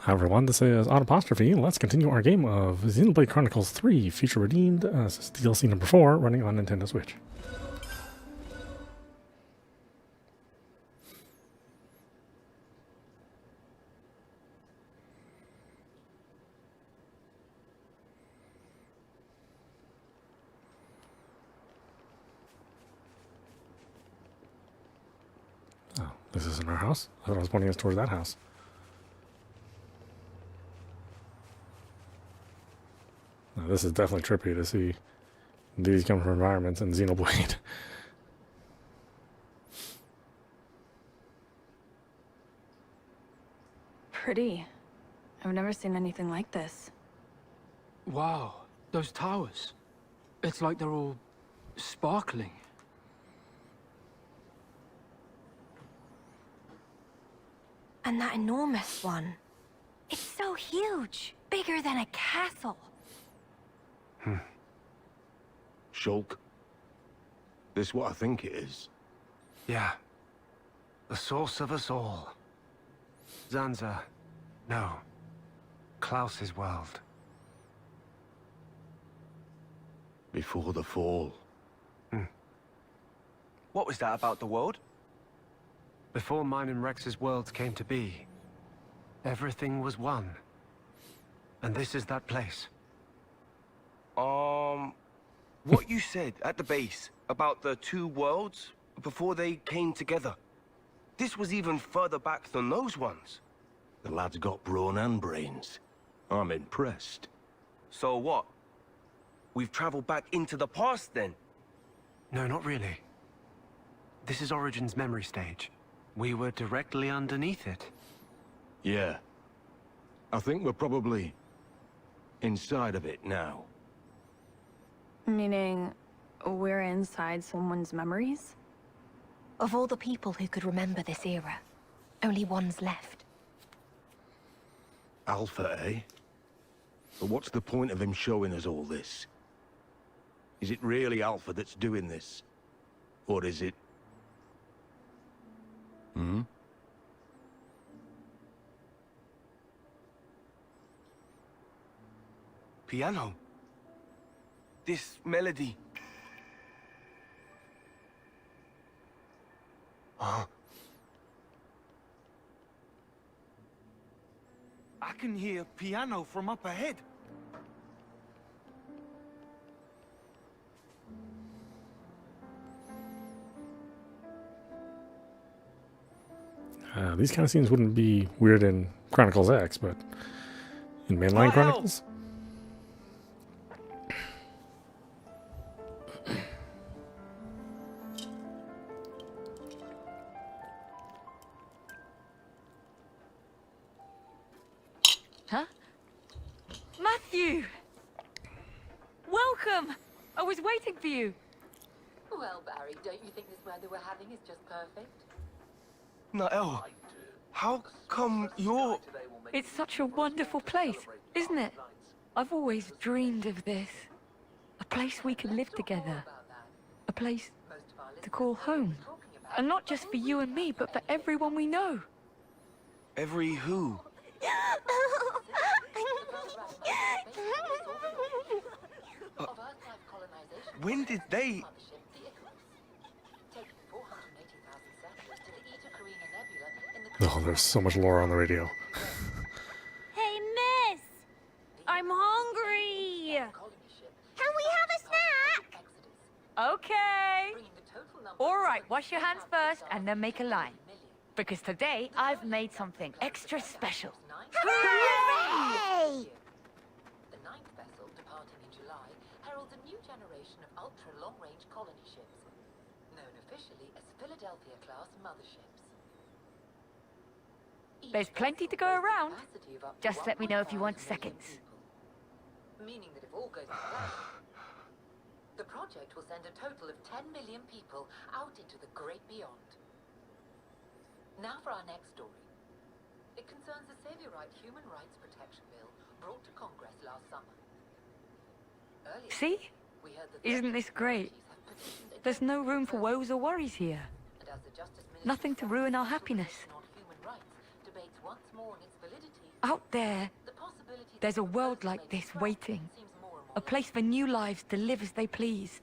Hi everyone, this is audap. Let's continue our game of Xenoblade Chronicles 3, Future Redeemed, DLC number 4, running on Nintendo Switch. Oh, this isn't our house? I thought I was pointing us towards that house. Now, this is definitely trippy to see these come from environments in Xenoblade. Pretty. I've never seen anything like this. Wow, those towers. It's like they're all sparkling. And that enormous one. It's so huge. Bigger than a castle. Shulk. This what I think it is. Yeah. The source of us all. Zanza. No. Klaus's world. Before the fall. What was that about the world? Before mine and Rex's worlds came to be, everything was one. And this is that place. What you said at the base about the two worlds before they came together. This was even further back than those ones. The lad's got brawn and brains. I'm impressed. So what? We've traveled back into the past then? No, not really. This is Origin's memory stage. We were directly underneath it. Yeah. I think we're probably inside of it now. Meaning, we're inside someone's memories? Of all the people who could remember this era, only one's left. Alpha, eh? But what's the point of him showing us all this? Is it really Alpha that's doing this? Or is it... Piano. This melody. Huh? I can hear piano from up ahead. These kind of scenes wouldn't be weird in Chronicles X, but in mainline Chronicles? Huh? Matthew! Welcome! I was waiting for you. Well, Barry, don't you think this weather we're having is just perfect? Nael, how come you're... It's such a wonderful place, isn't it? I've always dreamed of this. A place we could live together. A place to call home. And not just for you and me, but for everyone we know. Every who? When did they... Oh, there's so much lore on the radio. Hey, miss! I'm hungry! Can we have a snack? Okay. Alright, wash your hands first and then make a line. Because today, I've made something extra special. Hooray! The ninth vessel, departing in July, heralds a new generation of ultra-long-range colony ships, known officially as Philadelphia-class motherships. There's plenty to go around. Just let me know if you want seconds. Meaning that if all goes to plan, the project will send a total of 10 million people out into the great beyond. Now for our next story. It concerns the Saviorite Human Rights Protection Bill brought to Congress last summer. Earlier, See? we heard that Isn't this great? There's no room for woes or worries here. and as the Justice Ministry Nothing to ruin our happiness. on human rights debates once more on its validity, Out there, The possibility that there's a the world proposal like may be this scrapped waiting. seems more and more A place for new lives to live as they please.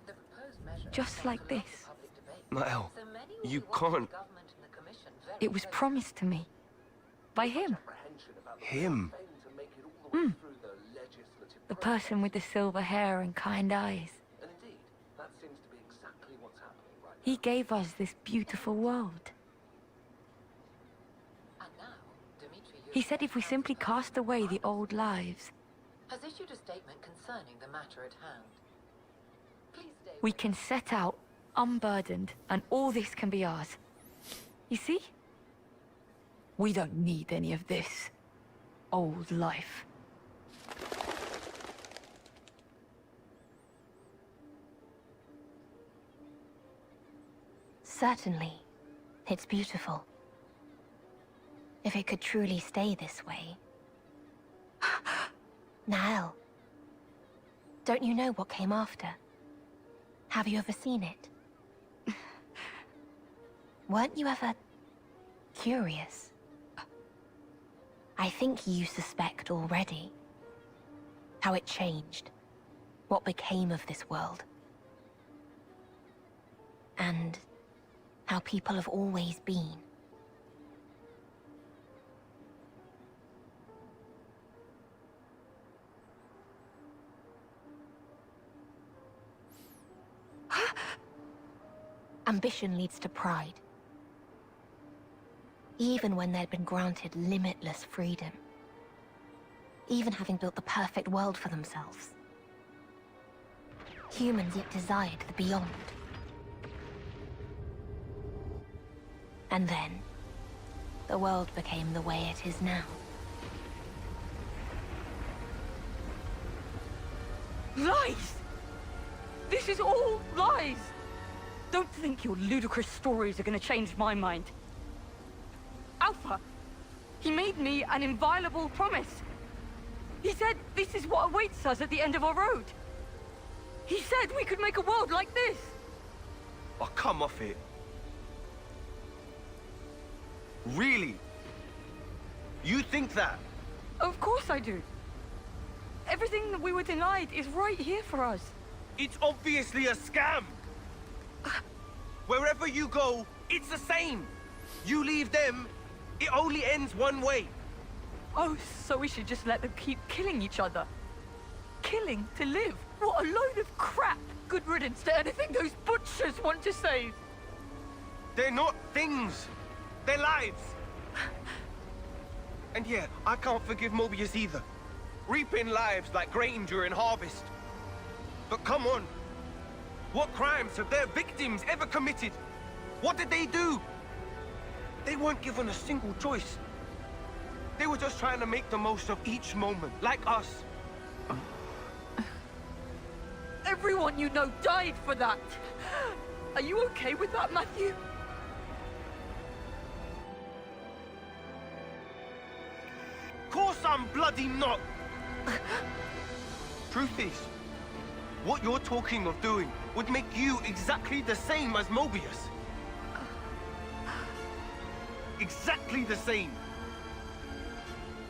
The proposed measure Just sparked like a lot of this. public debate. Nael, So many will you be watching can't. the government and the commission very It was closely. promised to me. By him. Him? The person with the silver hair and kind eyes. He gave us this beautiful world. And now, Dmitry He said if we simply cast away the old lives, has issued a statement concerning the matter at hand. Please stay we can set out unburdened and all this can be ours. You see? We don't need any of this old life. Certainly. It's beautiful. If it could truly stay this way. Nael, don't you know what came after? Have you ever seen it? Weren't you ever curious? I think you suspect already how it changed, what became of this world. And how people have always been. Ambition leads to pride. Even when they'd been granted limitless freedom. Even having built the perfect world for themselves. Humans yet desired the beyond. And then, the world became the way it is now. Lies! This is all lies! Don't think your ludicrous stories are gonna change my mind. Alpha, he made me an inviolable promise. He said this is what awaits us at the end of our road. He said we could make a world like this. Oh, come off it. Really? You think that? Of course I do. Everything that we were denied is right here for us. It's obviously a scam! Wherever you go, it's the same! You leave them, it only ends one way. Oh, so we should just let them keep killing each other? Killing to live? What a load of crap! Good riddance to anything those butchers want to save! They're not things. They're lives. And yeah, I can't forgive Mobius either. Reaping lives like grain during harvest. But come on. What crimes have their victims ever committed? What did they do? They weren't given a single choice. They were just trying to make the most of each moment, like us. Everyone you know died for that! Are you okay with that, Matthew? Of course I'm bloody not! Truth is, what you're talking of doing would make you exactly the same as Mobius. Exactly the same.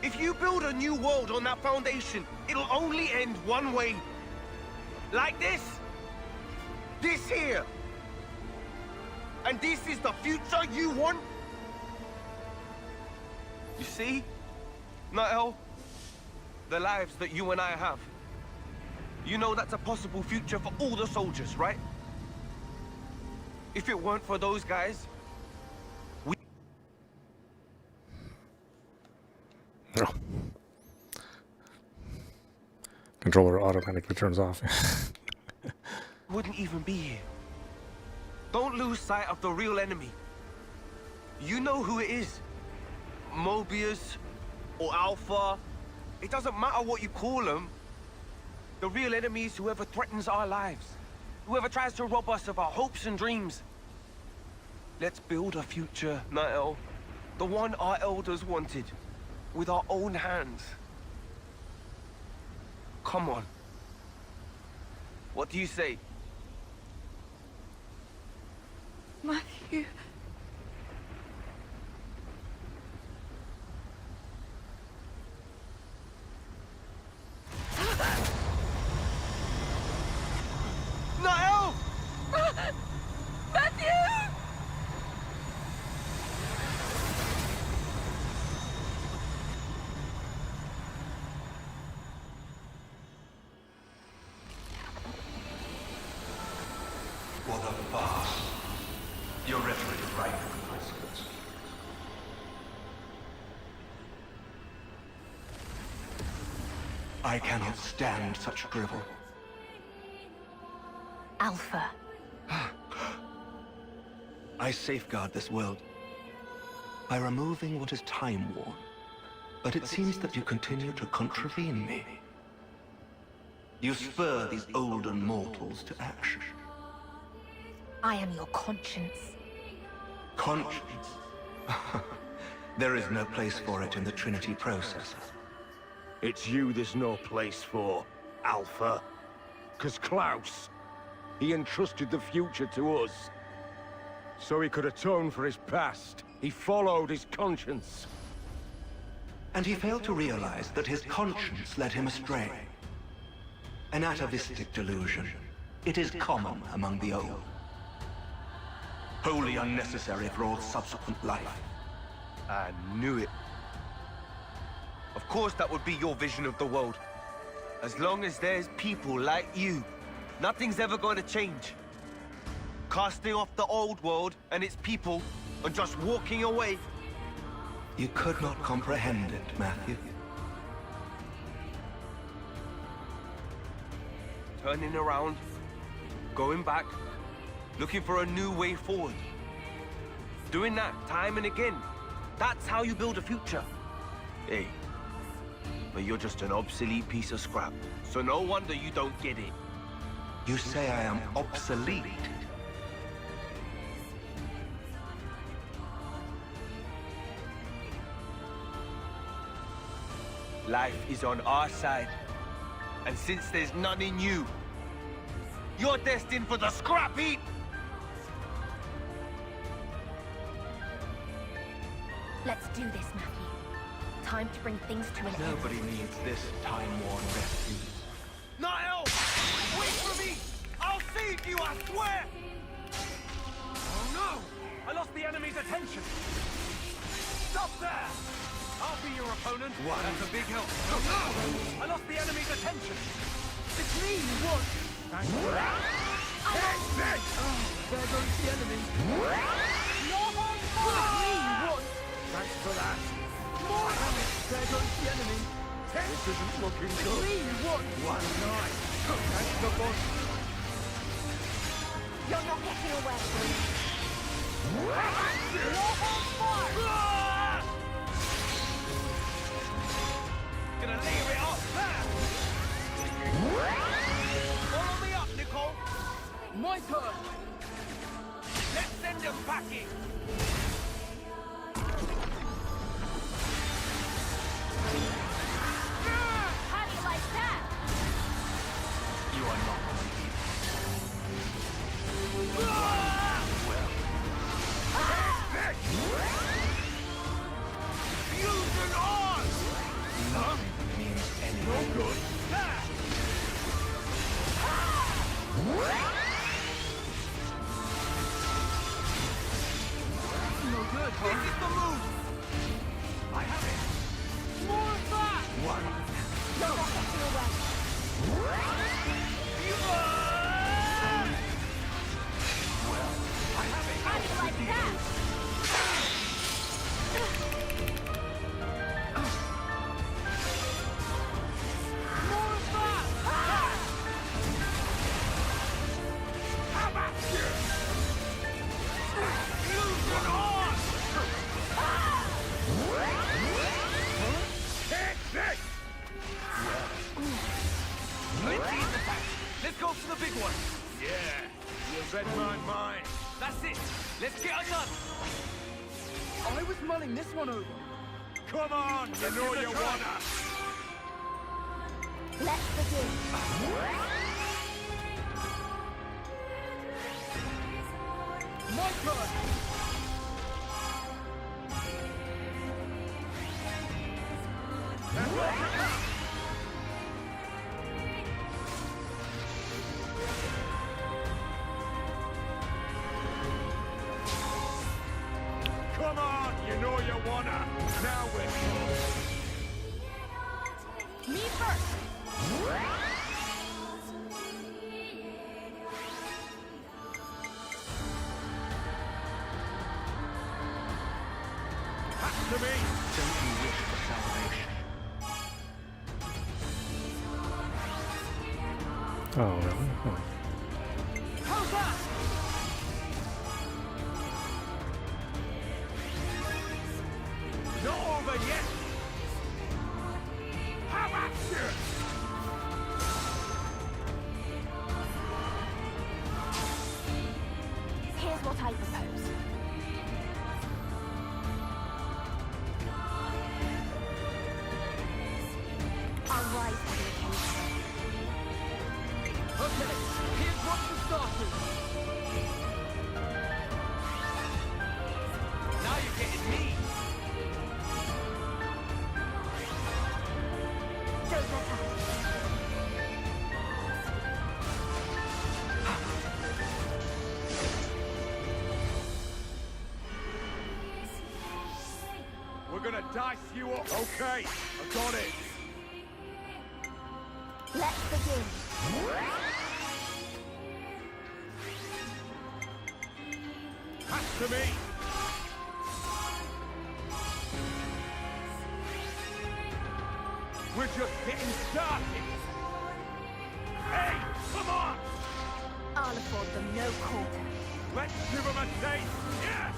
If you build a new world on that foundation, it'll only end one way. Like this. This here. And this is the future you want? You see? Nael, the lives that you and I have. You know that's a possible future for all the soldiers, right? If it weren't for those guys, No. Controller automatically turns off. wouldn't even be here. Don't lose sight of the real enemy. You know who it is. Mobius or Alpha. It doesn't matter what you call them. The real enemy is whoever threatens our lives. Whoever tries to rob us of our hopes and dreams. Let's build a future, Nael. The one our elders wanted. With our own hands. Come on. What do you say? Matthew... perpetrated right from my skills. I cannot stand such drivel. Alpha. I safeguard this world by removing what is time-worn. But it seems that you continue to contravene me. You spur these olden mortals to action. I am your conscience. Conscience? There is no place for it in the Trinity processor. It's you there's no place for, Alpha. 'Cause Klaus, he entrusted the future to us. So he could atone for his past. He followed his conscience. And he failed to realize that his conscience led him astray. An atavistic delusion. It is common among the old. Wholly unnecessary for all subsequent life. I knew it. Of course that would be your vision of the world. As long as there's people like you, nothing's ever going to change. Casting off the old world and its people and just walking away. You could not comprehend it, Matthew. Turning around, going back, looking for a new way forward. Doing that time and again. That's how you build a future. Hey, but you're just an obsolete piece of scrap. So no wonder you don't get it. You say I am obsolete? Life is on our side. And since there's none in you, you're destined for the scrap heap! Let's do this, Matthew. Time to bring things to an end. Nobody needs this time-worn rescue. Niall! Wait for me! I'll save you, I swear! Oh no! I lost the enemy's attention! Stop there! I'll be your opponent. What? That's a big help. Oh no! I lost the enemy's attention! It's me you want! Thanks for that! Oh, there goes the enemy! It's me you want! Thanks for that! More! There goes the enemy! This isn't looking good! It's me you want! One night! Thanks for boss! You're not getting away! You're on fire! Gonna leave it up there! Follow me up, Nicole! My turn! Let's send them packing! How do you like that? You are not Fusion on! Nothing means anything. No good! No good, huh? This is the move! I have it! More of that! One. You're not getting away! I have it! How do you like that? More of that! How about you? Fusion on! Take this! Plenty in the pack. Let's go for the big one. Yeah, you read my mind. That's it. Let's get her done. I was mulling this one over. Come on, you know you wanna. Let's begin. My turn! Come on, you know you wanna. Now we're close. Me first. to me! Don't you wish for salvation? Oh, really? Oh. How's that? Not over yet! How about you? Here's what I propose. I'll rise to the occasion. Okay, here's what for starters. Now you're getting me. Don't let up. We're gonna dice you up. Okay, I got it. Let's begin. Pass to me. We're just getting started. Hey, come on! I'll afford them no quarter. Let's give them a taste. Yeah!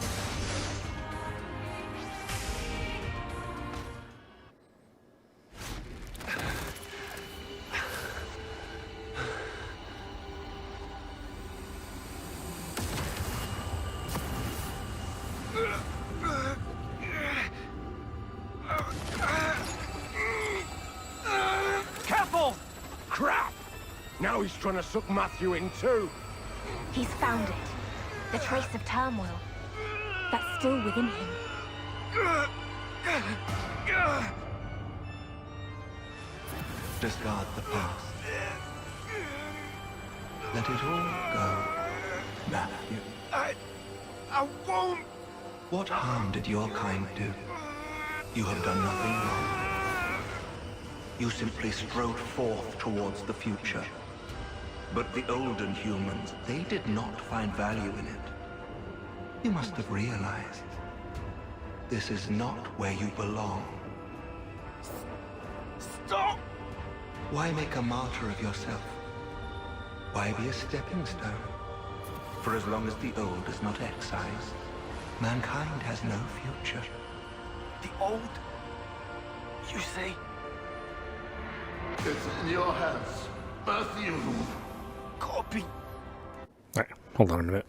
Careful! Crap! Now he's trying to suck Matthew in too. He's found it. The trace of turmoil. That's still within him. Discard the past. Let it all go, Matthew. I won't! What harm did your kind do? You have done nothing wrong. You simply strode forth towards the future. But the olden humans, they did not find value in it. You must have realized. This is not where you belong. Stop! Why make a martyr of yourself? Why be a stepping stone? For as long as the old is not excised, mankind has no future. The old? You say? It's in your hands, Matthew. Copy. Alright, hold on a minute.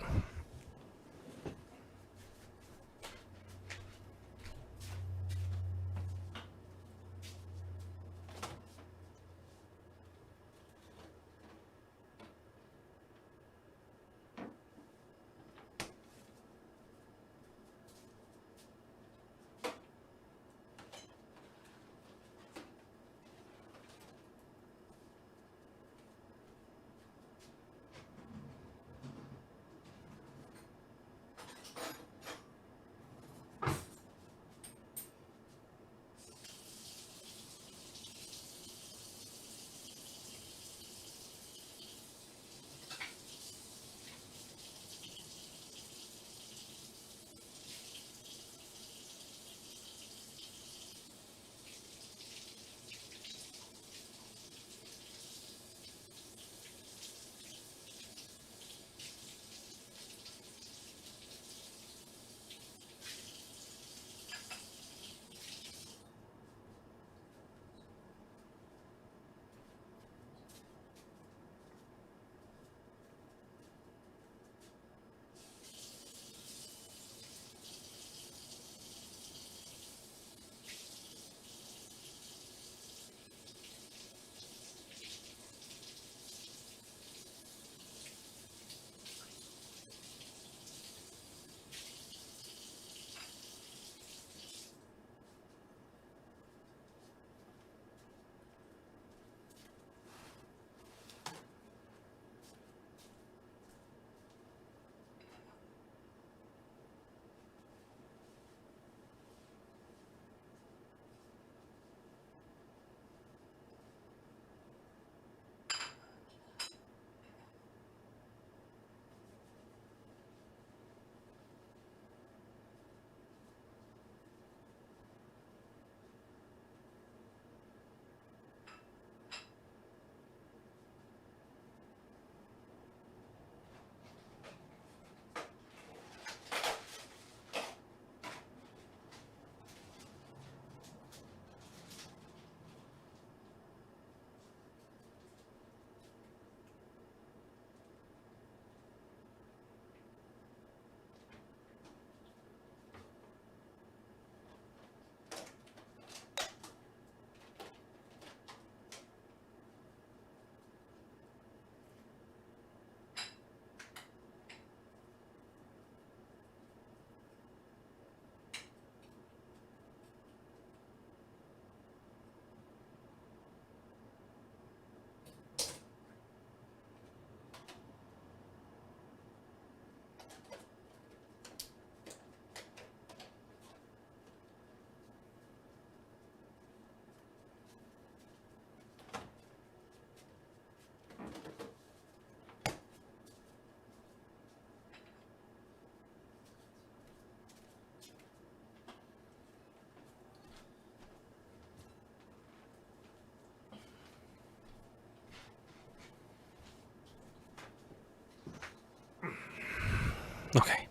Okay.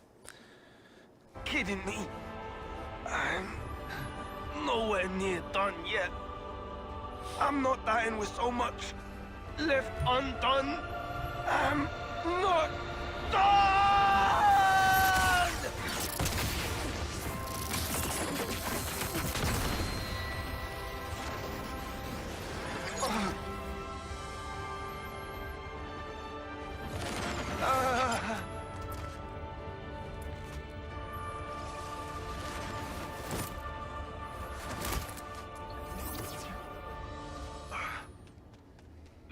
Kidding me? I'm nowhere near done yet. I'm not dying with so much left undone. I'm not done!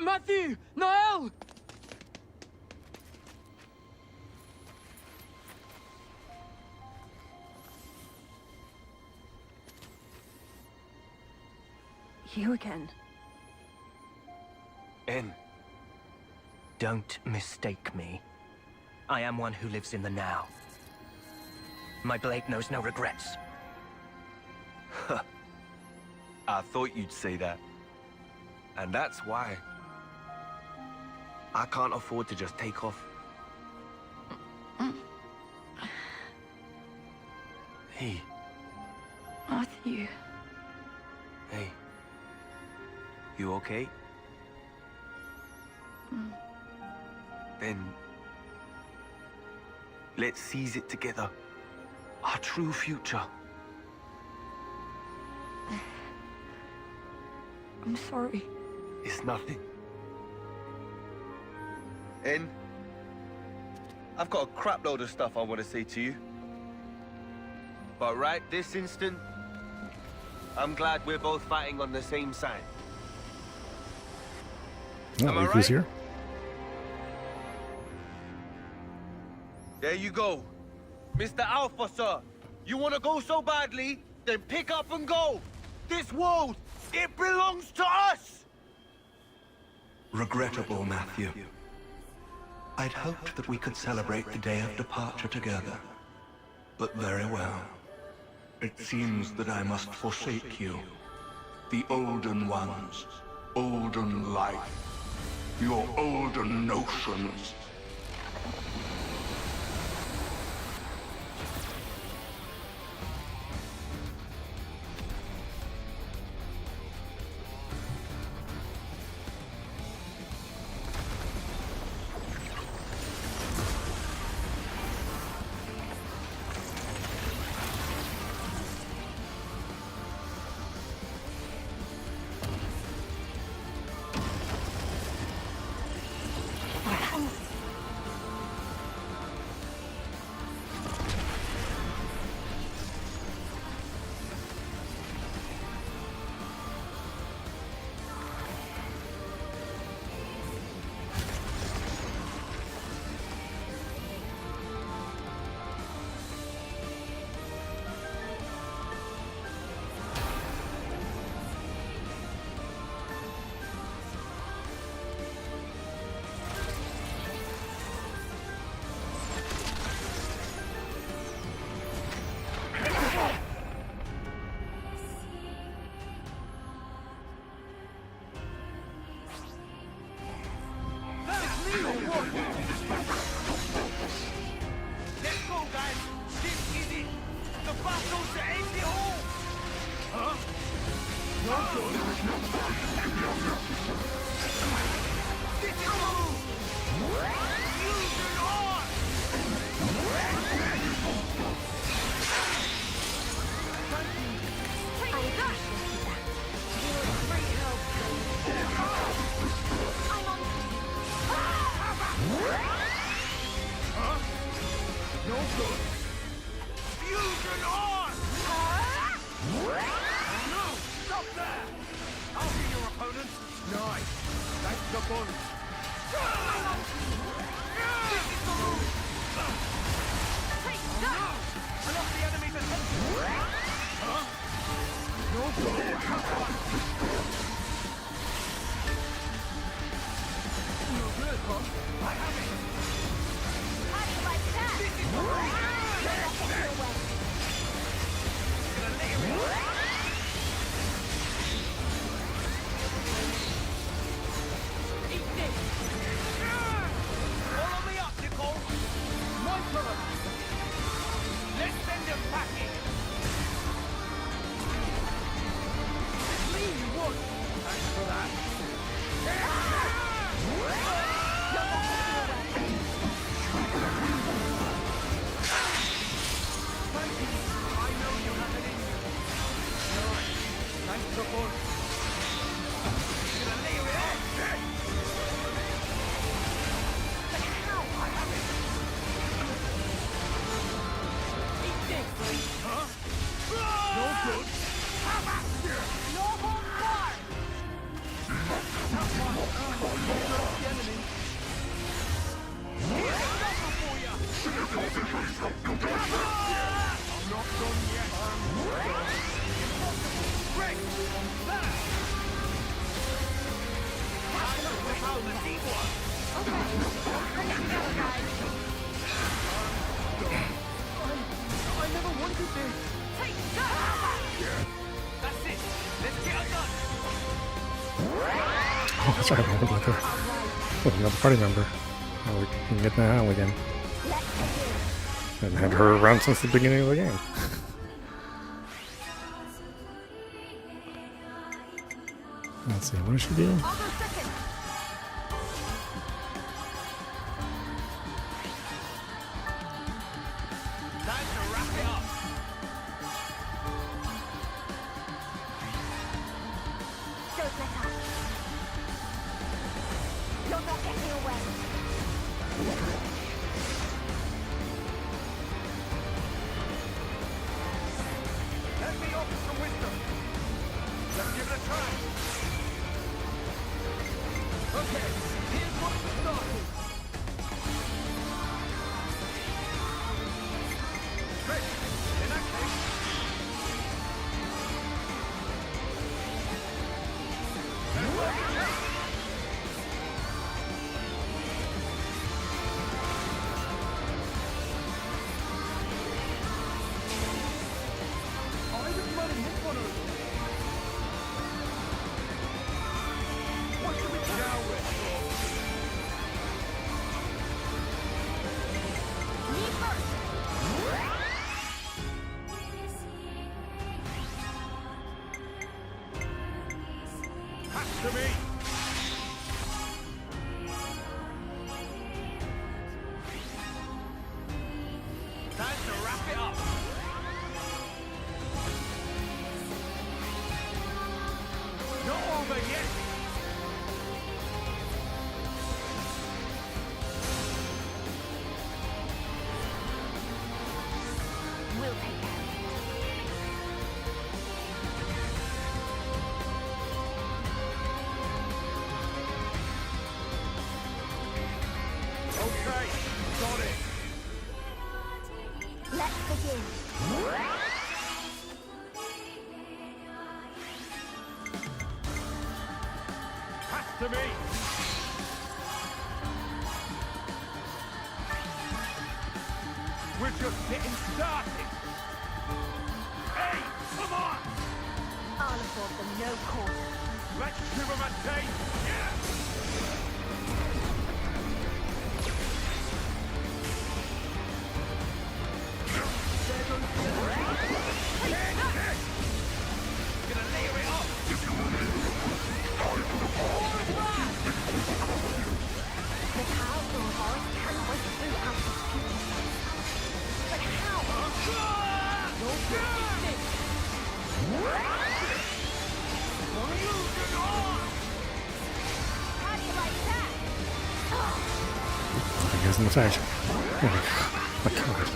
Matthew! Noel! You again. En, don't mistake me. I am one who lives in the now. My blade knows no regrets. I thought you'd say that. And that's why I can't afford to just take off. Hey. Matthew. Hey. You okay? Then let's seize it together. Our true future. I'm sorry. It's nothing. En, I've got a crap load of stuff I want to say to you. But right this instant, I'm glad we're both fighting on the same side. Oh, look who's here. There you go. Mr. Alpha, sir. You want to go so badly, then pick up and go. This world, it belongs to us! Regrettable, Matthew. I'd hoped that we could celebrate the day of departure together. But very well. It seems that I must forsake you. The olden ones, olden life, your olden notions. Let's go, guys! This is it! The battle to end it all! Huh? No good! This is the move! Use your arm! No good. Fusion on! No! Stop there! I'll be your opponent. Nice. That's the bond. This is the move! Take that! I lost the enemy's attention. Huh? No good. No good, huh? I have it. How do you like that? This is the move! Gonna lay him in. Eat this! Follow me up, Nicole! My turn! the fun. Gonna lay it off. But how? I have it. Eat this. Huh? No good. How about you? No hold bar. Tough one. Drop the enemy. Here's a double for ya. I'm not done yet. Break. There. I know how the deep one. Okay. Bring it together, guys. I never wanted this. Take that. That's it. Let's get it done. Oh, that's right. I remember that there. With another party member. Oh, we can get in the hell again. And had her around since the beginning of the game. Let's see, what does she do? I'll go second. Time to wrap it up. Don't let up. You're not getting away. Let me offer some wisdom. Let's give it a try. Okay, here's what we're starting. Great. In that case. Let's work it out. I was running this one over. What should we do? Now we're Me first. Pass to me. Time to wrap it up. Not over yet. We'll take care of it. Okay, got it. Let's begin. Pass to me. We're just getting started. Hey, come on! I'll afford them no quarter. Let's give them a taste. Yeah. Gonna layer it up. The power of ours can break through out of future. But how? No good. How do you like that? I guess in the fashion. Oh my god.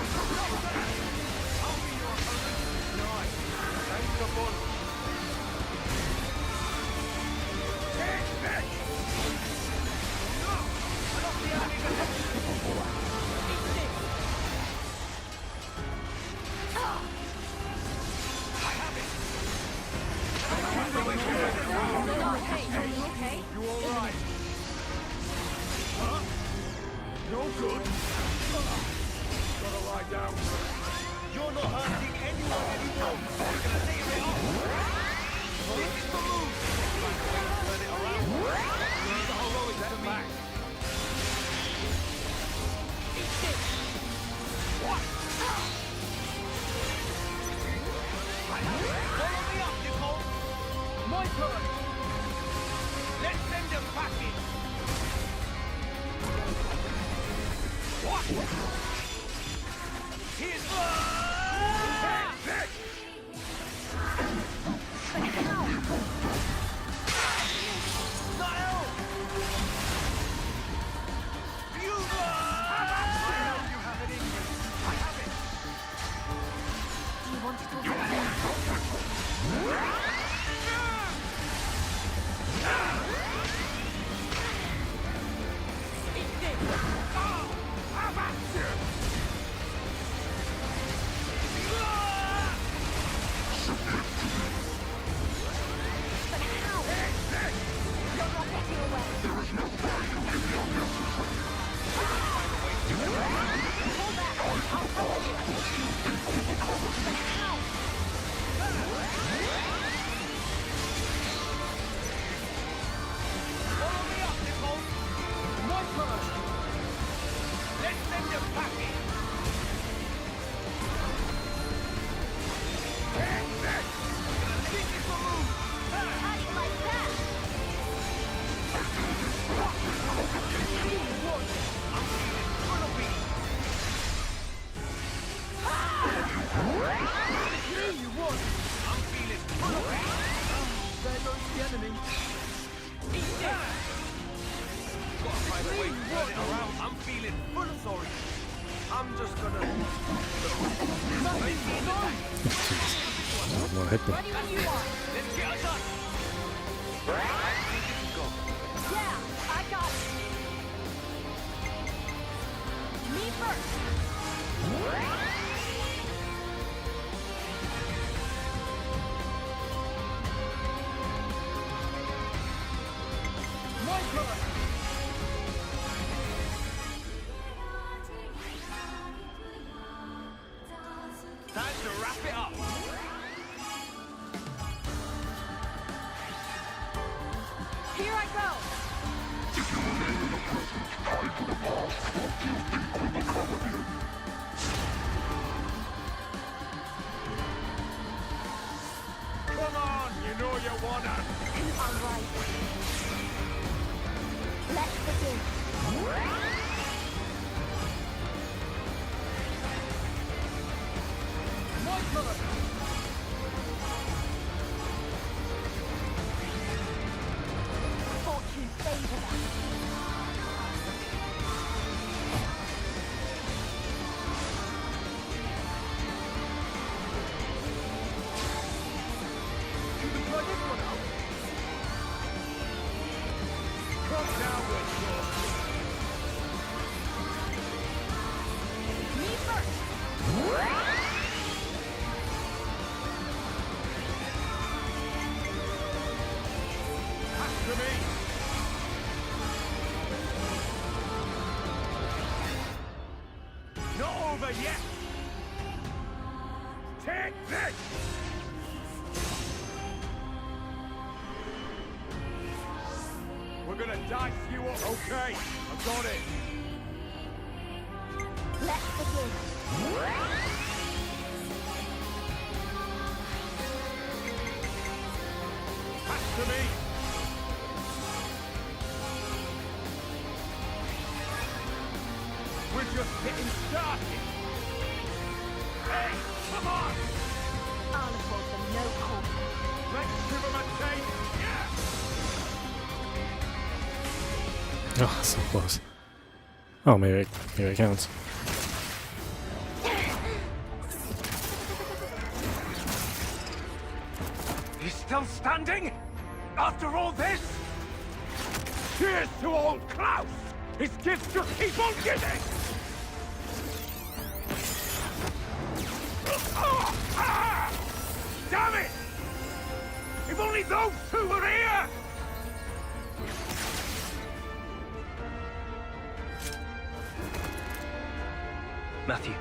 You alright? Huh? No good. Gotta lie down. You're not hurting anyone anymore. We're gonna layer it up. This is the move. Find a way to turn it around. Use the heroic to back. Eat this. What? Follow me up, Nicole. My turn. Let's send them packing. What? Here's But how? wanted to attack me. I'm feeling full of sorry. I'm just gonna... One hit me. Ready when you are. Let's get us up. Yeah, I got it. Me first. My turn. Time to wrap it up. Here I go. Come on, you know you wanna. All right. Let's begin. My turn. Fortune favors us. You can try this one out. Come down with Me first. Pass to me. Not over yet. Take this. We're gonna dice you up. Okay, I've got it. Let's begin. Pass to me. We're just getting started. Hey, come on. I'll afford them no quarter. Let's give him a taste. Yeah. Oh, so close. Oh, maybe it counts. He's still standing? After all this? Cheers to old Klaus! His gifts just keep on giving! Damn it! If only those two were here! Matthew,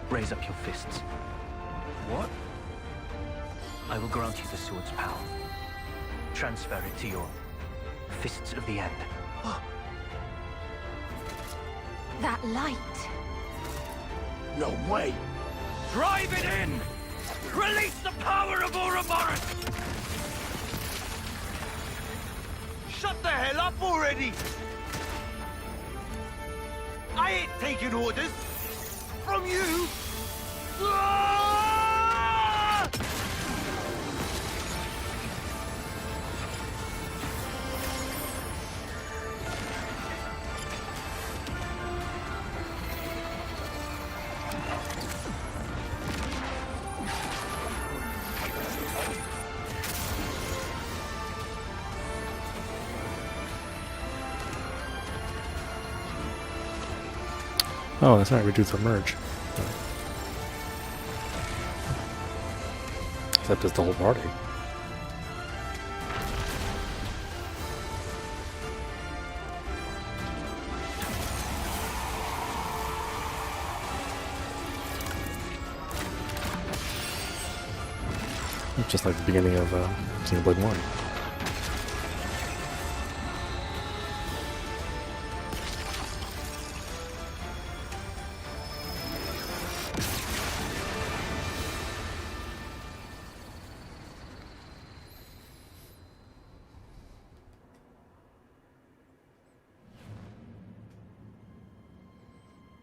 raise up your fists. What? I will grant you the sword's power. Transfer it to your Fists of the End. That light. No way! Drive it in! Release the power of Ouroboros! Shut the hell up already! I ain't taking orders from you! Ah! Oh, that's right, we do submerge. Except it's the whole party. Just like the beginning of Xenoblade 1.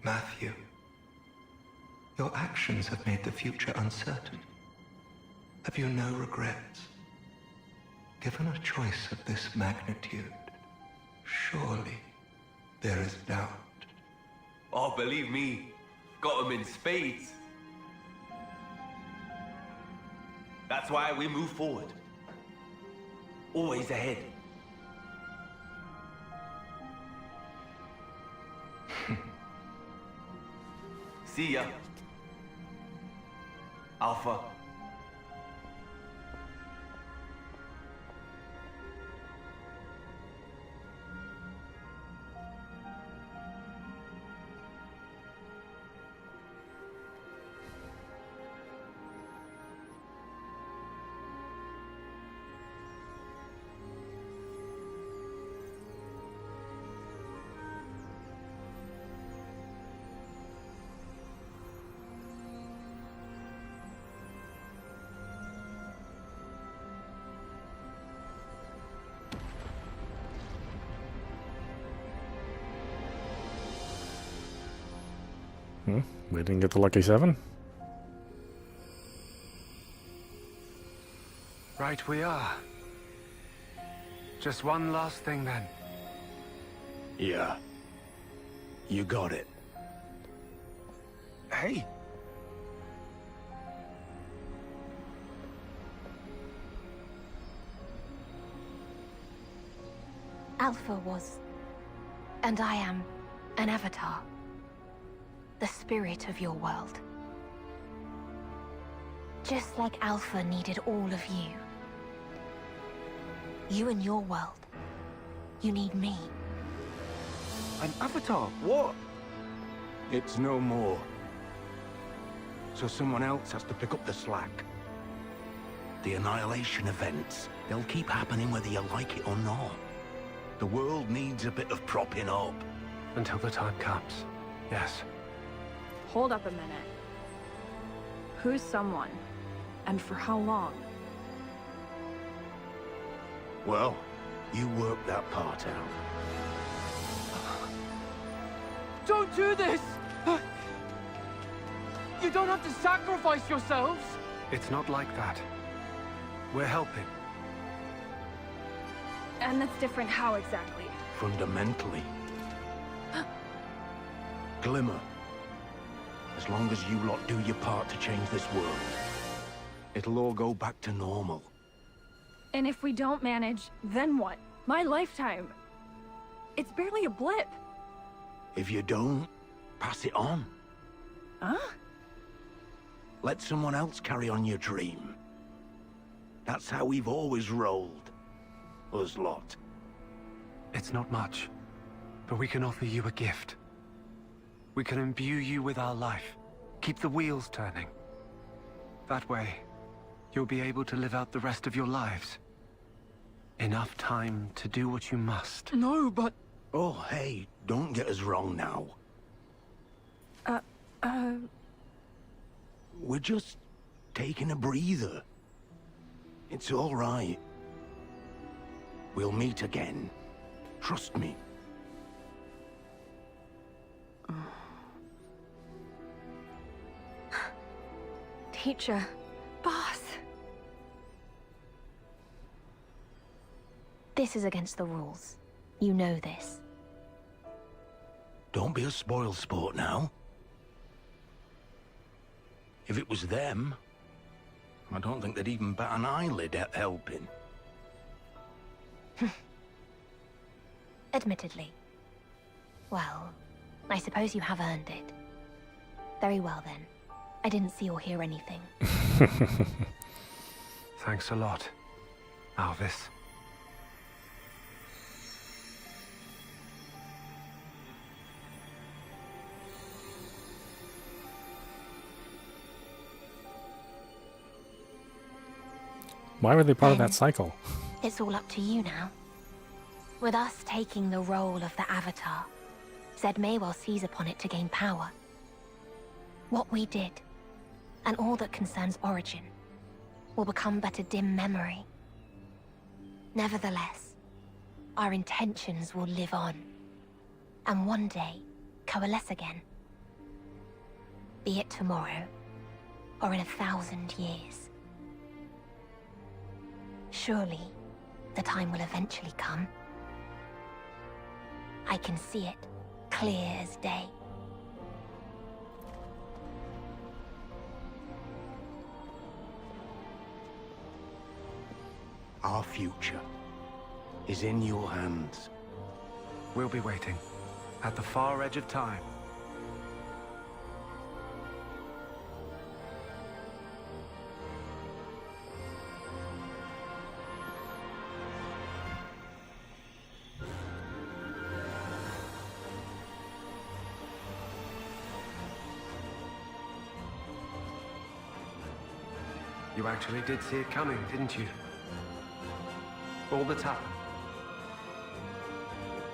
Matthew, your actions have made the future uncertain. Have you no regrets? Given a choice of this magnitude, surely there is doubt. Oh, believe me, got 'em in spades. That's why we move forward. Always ahead. See ya. Alpha. We didn't get the lucky 7? Right we are. Just one last thing then. Yeah. You got it. Hey. Alpha was, and I am, an avatar. The spirit of your world. Just like Alpha needed all of you. You and your world. You need me. An avatar? What? It's no more. So someone else has to pick up the slack. The annihilation events, they'll keep happening whether you like it or not. The world needs a bit of propping up. Until the time comes. Yes. Hold up a minute. Who's someone? And for how long? Well, you work that part out. Don't do this! You don't have to sacrifice yourselves! It's not like that. We're helping. And that's different how exactly? Fundamentally. Glimmer. As long as you lot do your part to change this world, it'll all go back to normal. And if we don't manage, then what? My lifetime. It's barely a blip. If you don't, pass it on. Huh? Let someone else carry on your dream. That's how we've always rolled. Us lot. It's not much, but we can offer you a gift. We can imbue you with our life, keep the wheels turning. That way, you'll be able to live out the rest of your lives. Enough time to do what you must. No, but... Oh, hey, don't get us wrong now. We're just taking a breather. It's all right. We'll meet again. Trust me. Teacher. Boss. This is against the rules. You know this. Don't be a spoil sport now. If it was them, I don't think they'd even bat an eyelid at helping. Admittedly. Well, I suppose you have earned it. Very well then. I didn't see or hear anything. Thanks a lot, Alvis. Why were they part of that cycle? It's all up to you now. With us taking the role of the Avatar, Zed may well seize upon it to gain power. What we did, and all that concerns Origin, will become but a dim memory. Nevertheless, our intentions will live on, and one day coalesce again. Be it tomorrow, or in 1,000 years. Surely, the time will eventually come. I can see it, clear as day. Our future is in your hands. We'll be waiting, at the far edge of time. You actually did see it coming, didn't you? All that's happened.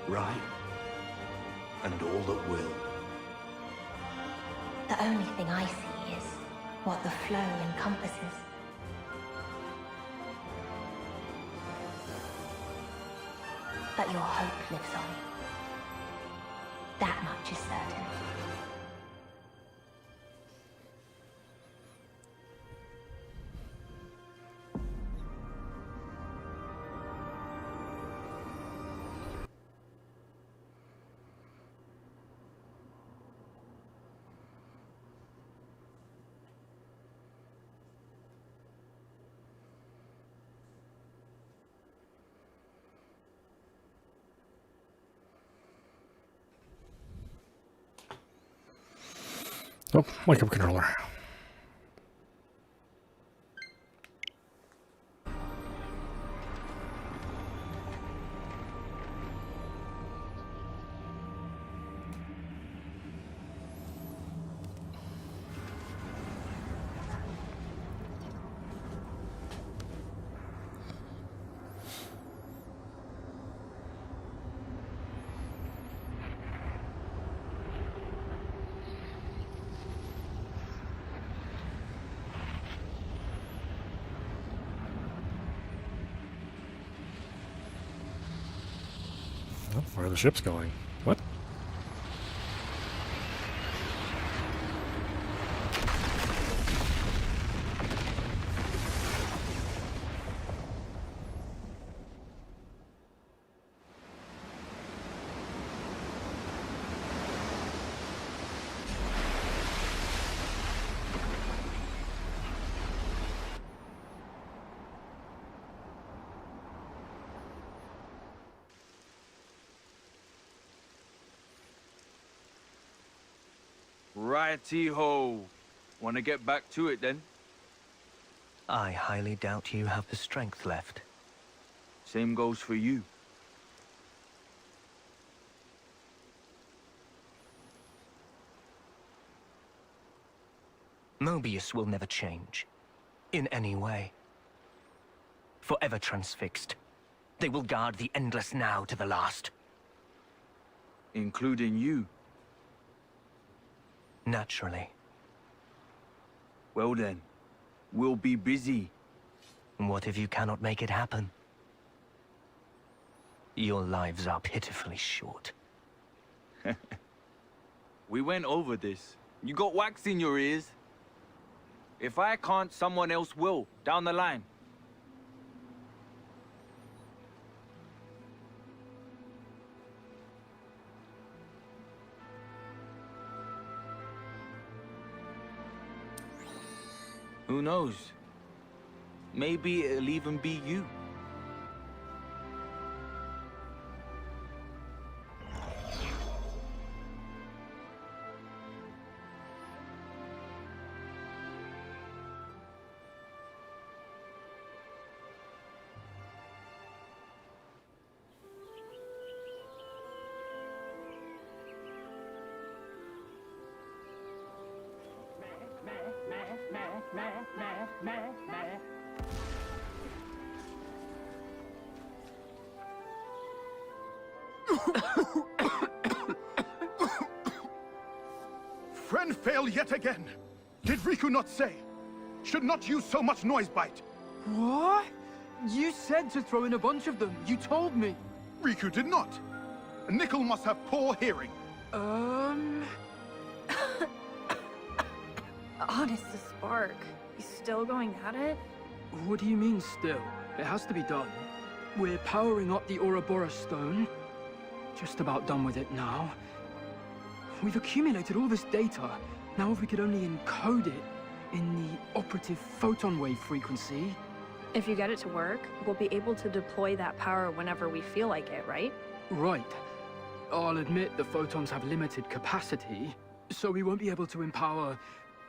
Right. And all that will. The only thing I see is what the flow encompasses. But your hope lives on. That much is certain. Oh, wake up controller. Oh, where are the ships going? What? Righty-ho. Want to get back to it then? I highly doubt you have the strength left. Same goes for you. Mobius will never change. In any way. Forever transfixed. They will guard the endless now to the last. Including you. Naturally. Well then, we'll be busy. What if you cannot make it happen? Your lives are pitifully short. We went over this. You got wax in your ears. If I can't, someone else will, down the line. Who knows? Maybe it'll even be you. Friend fail yet again. Did Riku not say? Should not use so much noise bite. What? You said to throw in a bunch of them. You told me. Riku did not. Nickel must have poor hearing. Honest to spark. You still going at it? What do you mean still? It has to be done. We're powering up the Ouroboros stone. Just about done with it now. We've accumulated all this data. Now if we could only encode it in the operative photon wave frequency. If you get it to work, we'll be able to deploy that power whenever we feel like it, right? Right. I'll admit the photons have limited capacity, so we won't be able to empower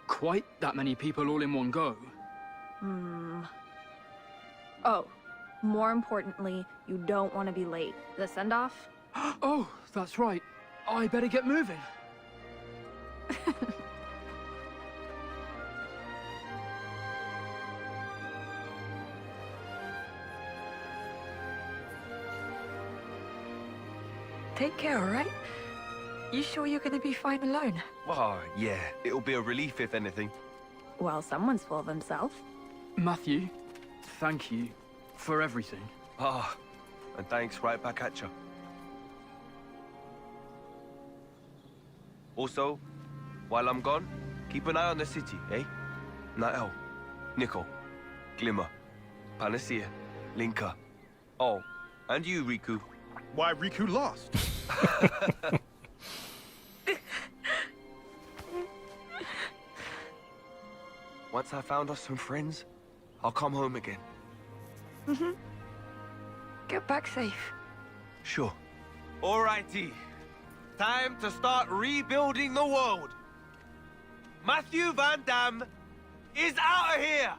quite that many people all in one go. Oh, more importantly, you don't want to be late. The send-off? Oh, that's right. I better get moving. Take care, alright? You sure you're gonna be fine alone? Oh, yeah. It'll be a relief, if anything. Well, someone's full of himself. Matthew, thank you for everything. Ah, and thanks right back at you. Also, while I'm gone, keep an eye on the city, eh? Nael, Nickel, Glimmer, Panacea, Linka. Oh, and you, Riku. Why Riku lost? Once I found us some friends, I'll come home again. Get back safe. Sure. Alrighty. Time to start rebuilding the world. Matthew Van Damme is out of here!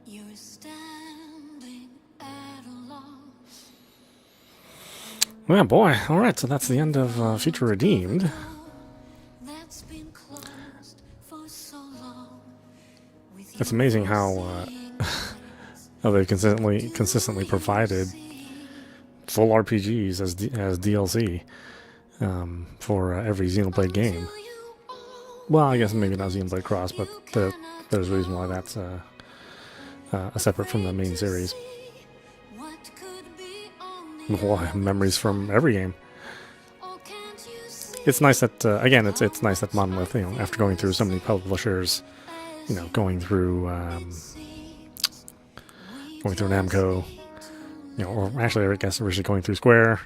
You're standing at a loss. Well, boy. All right, so that's the end of Future Redeemed. That's been closed for so long. It's amazing how how they've consistently provided full RPGs as DLC for every Xenoblade game. Well, I guess maybe not Xenoblade Cross, but there's a reason why that's separate from the main series. Well, memories from every game. It's nice that again, it's nice that Monolith, after going through so many publishers, going through Namco, or actually I guess originally going through Square,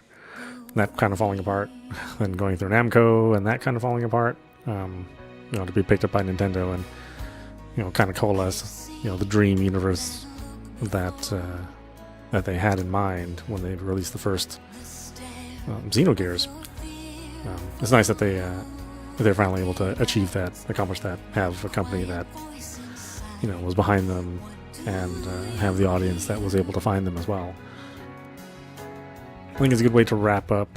and that kind of falling apart, then going through Namco and that kind of falling apart, to be picked up by Nintendo and kind of coalesce, the dream universe that they had in mind when they released the first Xenogears. It's nice that they're finally able to accomplish that, have a company that was behind them, and have the audience that was able to find them as well. I think it's a good way to wrap up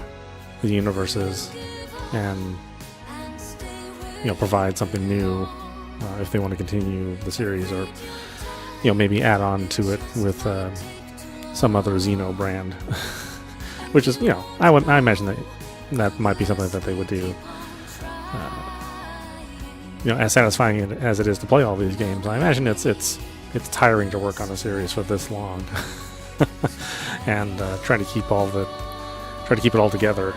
the universes and provide something new if they want to continue the series, or maybe add on to it with some other Xeno brand, which is I imagine that might be something that they would do. As satisfying as it is to play all these games, I imagine it's tiring to work on a series for this long, and try to keep it all together.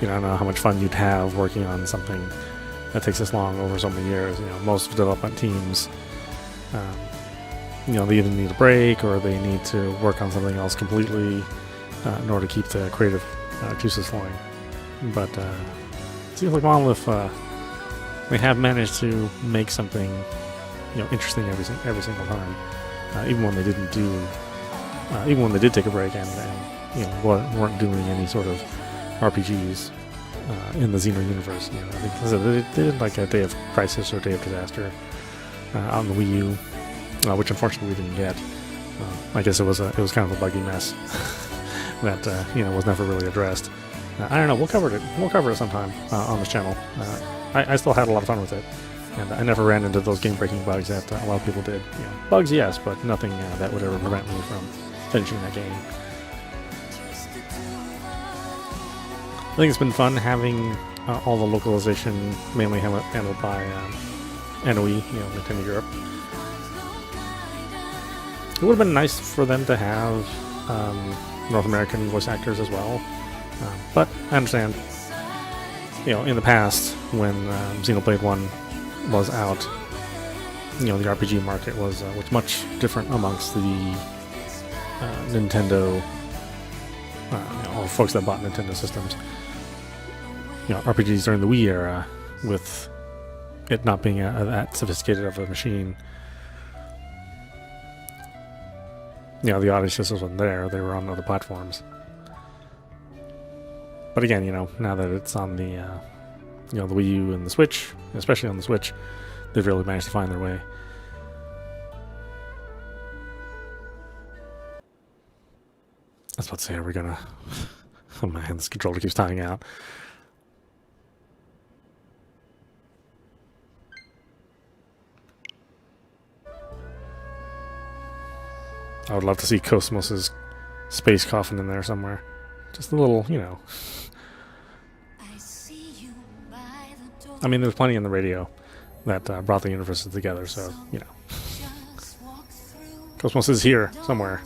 I don't know how much fun you'd have working on something that takes this long over so many years. Most development teams, they either need a break or they need to work on something else completely in order to keep the creative juices flowing. But it seems like Monolith, they have managed to make something interesting every single time, even when they didn't do, even when they did take a break and weren't doing any sort of RPGs. in the Xeno universe. You know, I think they did like a Day of Crisis or Day of Disaster on the Wii U, which unfortunately we didn't get. I guess it was kind of a buggy mess that was never really addressed. I don't know. We'll cover it. We'll cover it sometime on this channel. I still had a lot of fun with it, and I never ran into those game-breaking bugs that a lot of people did. You know, bugs, yes, but nothing that would ever prevent me from finishing that game. I think it's been fun having all the localization mainly handled by NOE, Nintendo Europe. It would have been nice for them to have North American voice actors as well, but I understand. In the past, when Xenoblade 1 was out, the RPG market was much different amongst the Nintendo, all the folks that bought Nintendo systems. RPGs during the Wii era, with it not being that sophisticated of a machine. The audio systems wasn't there; they were on other platforms. But again, now that it's on the the Wii U and the Switch, especially on the Switch, they've really managed to find their way. I was about to say, are we gonna? Oh man, this controller keeps timing out. I would love to see Cosmos's space coffin in there somewhere. Just a little, I mean, there's plenty in the radio that brought the universes together, so, Cosmos is here somewhere.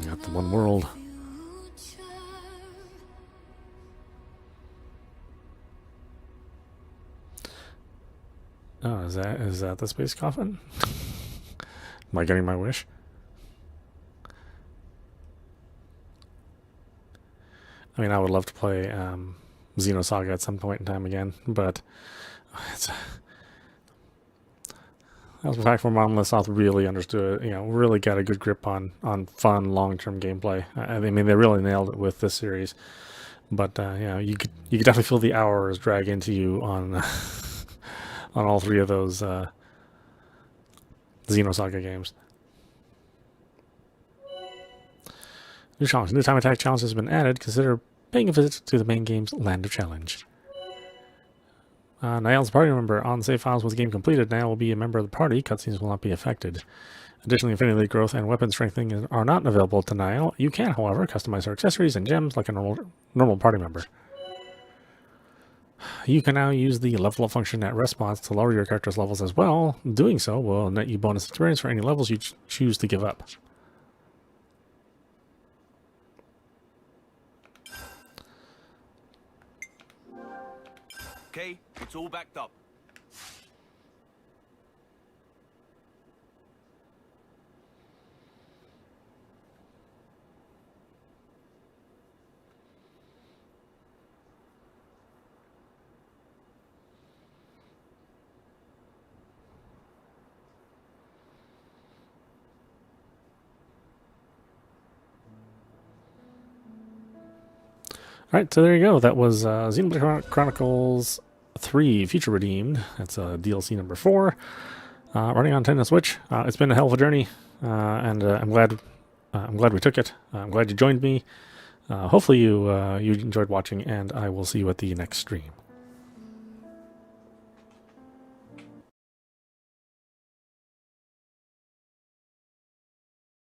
Got the one world. Oh, is that the space coffin? Am I getting my wish? I mean, I would love to play Xenosaga at some point in time again, but that was the fact where Monolith Soft really understood, really got a good grip on fun long-term gameplay. I mean, they really nailed it with this series. But you could definitely feel the hours drag into you on on all three of those Xenosaga games. New challenge. New time attack challenge has been added. Consider paying a visit to the main game's Land of Challenge. Niall's party member. On save files with the game completed, Niall will be a member of the party. Cutscenes will not be affected. Additionally, Infinity League growth and weapon strengthening are not available to Niall. You can, however, customize her accessories and gems like a normal party member. You can now use the level up function at rest spots to lower your character's levels as well. Doing so will net you bonus experience for any levels you choose to give up. Okay, it's all backed up. Alright, so there you go. That was Xenoblade Chronicles 3 Future Redeemed. That's DLC number 4. Running on Nintendo Switch. It's been a hell of a journey, and I'm glad we took it. I'm glad you joined me. Hopefully you enjoyed watching, and I will see you at the next stream.